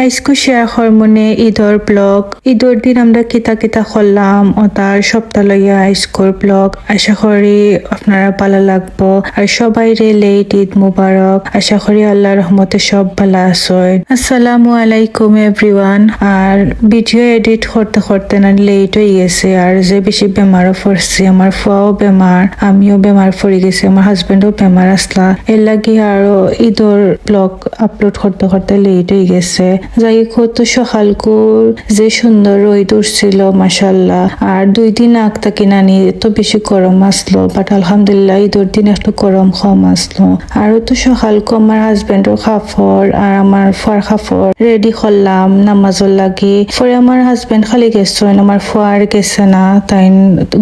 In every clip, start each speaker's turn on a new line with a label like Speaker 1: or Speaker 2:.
Speaker 1: আজকে share হরমোনে ঈদর blog. ঈদর দিন আমরা কিতা কিতা করলাম ও তার সপ্তাহ লইয়া আজকের ব্লগ। আশা করি আপনারা ভালো লাগবো। আর সবাই রে লেট ঈদ মুবারক। আশা করি আল্লাহ রহমতে সব ভালো আছেন। আসসালামু আলাইকুম এভরিওয়ান। আর ভিডিও এডিট করতে করতে না লেট হয়ে গেছে, আর যে বেশি বেমারও পড়ছি। আমার ফুয়াও বেমার, আমিও বেমার পড়ে গেছি, আমার হাজবেন্ডও বেমার আসলা। এর লাগি আরো ঈদর ব্লগ আপলোড করতে করতে লেট হয়ে গেছে। যাই কত সকালকুর যে সুন্দর রোদ উঠছিল মাশাল্লাহ। আর 2 দিন আগ থাকি নানি এত বেশি গরম আসলো, বাট আলহামদুলিল্লাহ ঈদর দিন একটু গরম কম আসলো। আর তো সকালকু আমার হাজবেন্ডের কাপড় আর আমার ফুয়ার কাপড় রেডি করলাম নামাজর লাগি। পরে আমার হাজবেন্ড খালি গেছেন, আমার ফুয়ার গেছে না, তাই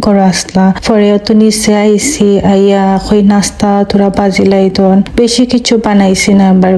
Speaker 1: ঘর আসলা। পরে তো নিচে আইসি, আইয়া কই নাস্তা তোরা বাজিলাই তন বেশি কিছু বানাইছি না, এবার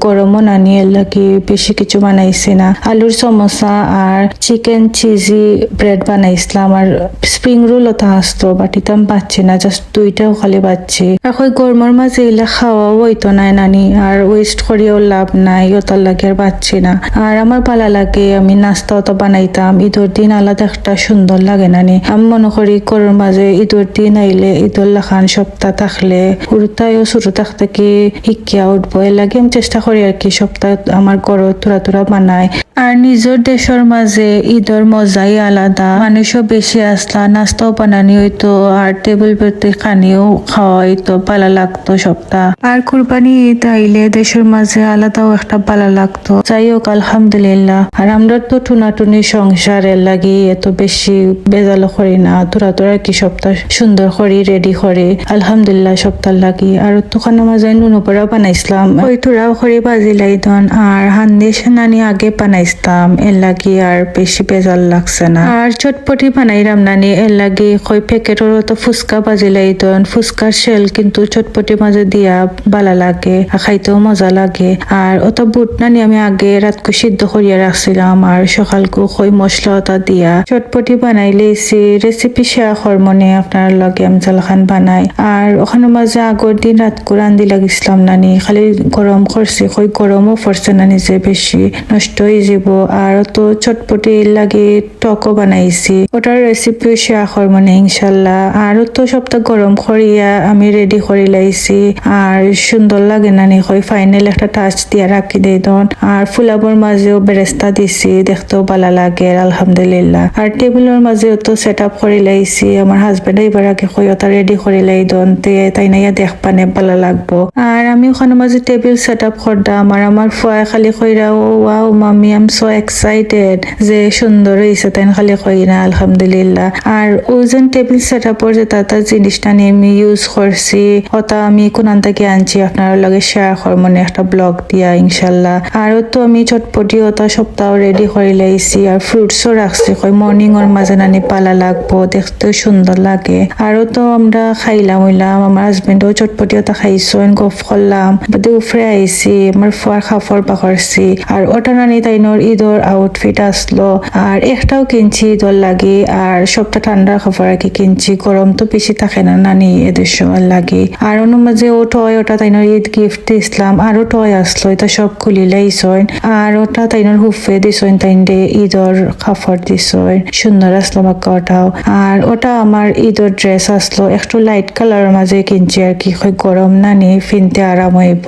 Speaker 1: গরমও না নিয়ে লাগি বেশি কিছু বানাইছি না। আলুর সমোসা আর চিকেন চিজি ব্রেড বানাইছিলাম, আর স্প্রিং রোল ওটা আসতো, বাট এটা আমি পাচ্ছি না, জাস্ট 2টাও খালি পাচ্ছি। এখন গরমের মাঝে এগুলা খাওয়াও হইতো নাই নানি, আর ওয়েস্ট করিয়াও লাভ নাই, ওটার লাগে আর পাচ্ছি না। আর আমার ভালো লাগে, আমি নাস্তা অত বানাইতাম ঈদর দিন, আলাদা একটা সুন্দর লাগে নানি। আমি মনে করি গরমের মাঝে ঈদর দিন আইলে ঈদর লাখান সপ্তাহ থাকলে পুরোটাইও ছোট থাকতে কি শিক্ষা উঠবো। এর লাগে আমি চেষ্টা করি আর কি সপ্তাহ আমার ঘর তোরা বানায়। আর নিজের দেশের মাঝে ঈদর মজাই আলাদা, মানুষও বেশি আসলা, নাস্তাও বানানি হইতো, আর টেবিল পেতে খানিও খাওয়া হইতো, ভালো লাগতো সপ্তাহ। আর কুরবানি ঈদ আইলে দেশের মাঝে আলাদাও একটা ভালো লাগতো। যাই হোক আলহামদুলিল্লাহ। আর আমরা তো টুনাটুনি সংসারের লাগি এত বেশি বেজালো করি না, তোরা কি সপ্তাহ সুন্দর করি রেডি করে আলহামদুলিল্লাহ সপ্তাহ লাগি। আর তোখানে মাঝে নুনুপড়াও বানাইছিলাম, ওই তোরাও করে বাজি লাইতন। আর হান্দেশ নানি আগে বানাইতাম, এর লাগি আর বেশি বেজাল লাগছে না। আর চটপটি বানাইলাম নানি, এর লাগি কই প্যাকেটের তো ফুচকা বাজি লাইতন। ফুচকার শেল কিন্তু চটপটি মাঝে দিয়া ভালো লাগে, খাইতেও মজা লাগে। আর অত বুট নানি আমি আগে রাতকু সিদ্ধ করিয়া রাখছিলাম, আর সকালকু কই মশলা ওটা দিয়া চটপটি বানাই লেছি। রেসিপি শেয়ার করমনে আপনার লগে আমি জালখান বানাই। আর ওখানে মাঝে আগর দিন রাতকু রান্ধি লাগিছিলাম নানি, খালি গরম করছি, কই গরমও পড়ছে নানি যে বেশি নষ্ট হয়ে যাব। আর তো চটপটি লাগে টকও বানাইছি, ওটার রেসিপিও শেয়ার করমনে ইনশাল্লাহ। আর তো সপ্তাহ গরম করিয়া আমি রেডি করে লাইছি, আর সুন্দর লাগে নানি কই ফাইনাল একটা টাচ দিয়া রাখি দেই দন। আর ফুলাবর মাঝেও বেরেস্তা দিছি, দেখতেও ভালো লাগে আলহামদুলিল্লাহ। আর টেবিলের মাঝেও তো সেট আপ করে লাইছি, আমার হাজবেন্ড এবার আগে কই ওটা রেডি করে লাই দন, তাই নাইয়া দেখবানে ভালো লাগবো। আর আমি ওখানে মাঝে টেবিল সেট আপ করতাম, আর আমার ফুয়া খালি কইরা ও ওয়াও মামি আই এম সো এক্সাইটেড যে সুন্দর হয়েছে, তাই খালি কই না আলহামদুলিল্লাহ। আর ওজন টেবিল সেট আপর যে তাতা জিনিসটা নিয়ে আমি ইউজ করছি ওটা আমি কোনান থেকে আনছি, আপনার লগে শেয়ার করমনে একটা ব্লগ দিয়া ইনশাল্লাহ। আর তো আমি চটপটি ওটা সপ্তাহ রেডি করে লাইছি, আর ফ্রুটসও রাখছি, কই মর্নিং ওর মাঝে নানি পালা লাগবো, দেখতেও সুন্দর লাগে। আরো তো আমরা খাইলাম হইলাম, আমার হাজবেন্ডও চটপটি ওটা খাইছেন, গফ করলাম, বাদে উফরে আইছি, আমার ফুয়ার খাফর বাকরছি। আর ওটা নানি তাইনোর ঈদর আউটফিট আসলো, আর একটাও কিনছি ঈদর লাগে। আর সবটা ঠান্ডার খাবার আর কি কিনছি, গরম তো বেশি থাকে না নানি এদের সময় লাগে। আর অন্য মাঝে ও টয় ওটা তাইনোর ঈদ গিফট দিছিলাম, আরো টয় আসলো, এটা সব খুলি লাইছইন। আর ওটা তাইনোর হুফে দিছইন, তাইনরে ঈদর খাফর দিছইন, সুন্দর আসলো বাক্কা ওটাও। আর ওটা আমার ঈদর ড্রেস আসলো, একটু লাইট কালারের মাঝে কিনছি আর কি, গরম নানি ফিনতে আরাম হইব।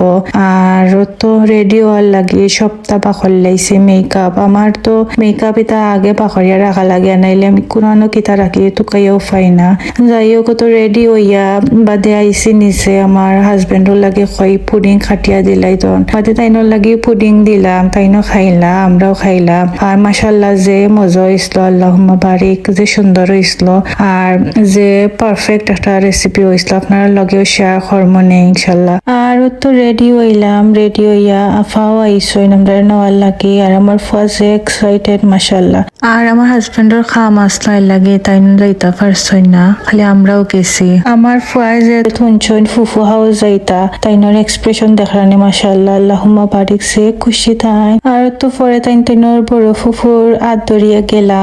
Speaker 1: আর তো রেডিও আর লাগে সপ্তাহ বাকর লাইছে মেকআপ। আমার তো মেকআপ এটা আগে বাকরিয়া রাখা লাগে, নাইলে আমি কোনানো কিতা রাখি টুকাইয়াও পাই না। যাই হোক তো রেডি হইয়া বাদে আইসি নিচে, আমার হাজবেন্ডর লাগে কই পুডিং খাটিয়া দিলাই তন, বাদে তাইনোর লাগে পুডিং দিলাম, তাইনো খাইলাম, আমরাও খাইলাম। আর মাশাল্লাহ যে মজা হইছিল, আল্লাহুম্মা বারিক, যে সুন্দর হইছিল, আর যে পারফেক্ট একটা রেসিপি হইছিল, আপনার লগেও শেয়ার করমনে ইনশাল্লাহ। আর তো রেডি হইলাম, রেডি হইয়া আফাও আইসইন আমরা নেওয়ার লাগে। আর আমার ফুয়া যে এক্সাইটেড মাশাল্লাহ। আর আমার হাজবেন্ডের খাম আসলাই লাগে, তাই যাইতা পারছই না, খালি আমরাও গেছি। আমার ফুয়া যে শুনছইন ফুফু হাও যাইতা, তাইনোর এক্সপ্রেশন দেখানি মাশাল্লাহ, আল্লাহুম্মা বারিক, সে খুশি তাই। আর তো পরে তাইনোর বড় ফুফুর আদ দরিয়া গেলা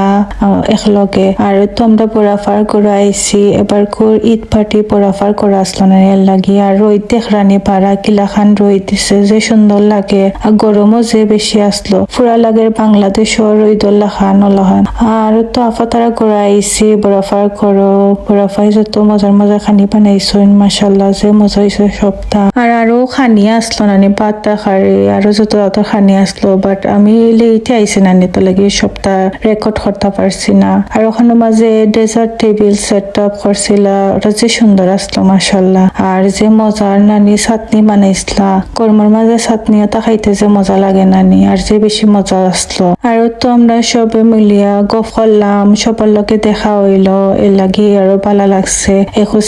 Speaker 1: একলগে। আর তো আমরা বরাফার করে আইসি, এবার কোর ঈদ পার্টি বরাফার করে আসলো না এর লাগি। আর রোদ দেখরানি পারা কিলাখান রোদ দিছে, যে সুন্দর লাগে। আর গরমও যে বেশি আসলো ফুরা লাগের বাংলাদেশর ঈদুল্লাহ খান ওলাহান আর তো আফা তারা করে আইসি বরফার করো বরফাই যত মজার মজার খানি বানাইছেন মাশাল্লাহ যে মজা হয়েছে সপ্তাহ আর আরো খানি আসলো নানি পাতা খারি আরো যত যত খানি আসলো বাট আমি লেটে আইসি নানি তো লাগে সপ্তাহ রেকর্ড করতে পারছি না আর ওখানে মাঝে ডেজার্ট টেবিল সেট আপ করছিলা ওটা যে সুন্দর আসলো মাশাল্লাহ আর যে মজার নানি চাটনি বানাইছিলা কর্মর মাঝে চাটনি ওটা খাইতে যে মজা লাগে নানি আর যে বেশি মজা আসলো আর তো আমরা সবে মিলিয়া গপ করলাম সবার লগে দেখা হইলো এর লাগি আরো ভালো লাগছে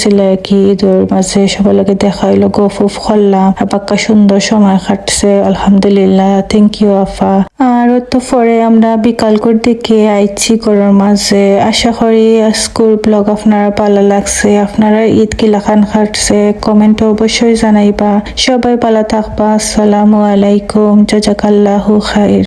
Speaker 1: ছিল কি ঈদের মাঝে সবার লগে দেখা হইলো গপ করলাম আপাক্কা সুন্দর সময় কাটছে আলহামদুলিল্লাহ থ্যাংক ইউ আফা আর তো পরে আমরা বিকাল করে দিকে আইছি ঘরের মাঝে আশা করি আজকের ব্লগ আপনারা ভালো লাগছে আপনারা ঈদ কিলাখান কাটছে কমেন্টে অবশ্যই জানাইবা সবাই ভালো থাকবা আসসালামু আলাইকুম জাজাকাল্লাহু খাইর।